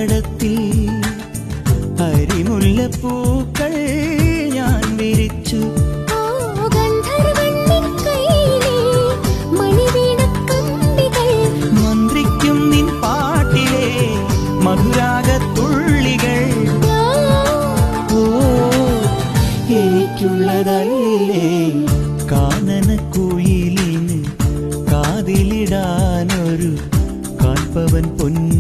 തടത്തിൽ അരിമുല്ലപ്പൂക്കൾ ഞാൻ വിരിച്ചു. മന്ത്രിക്കും നിൻ പാട്ടിലെ മധുരാഗത്തുള്ളികൾ. ഓ എനിക്കുള്ളതല്ലേ കാനനക്കുയിലിന് കാതിലിടാനൊരു കാൽപ്പവൻ പൊന്നു.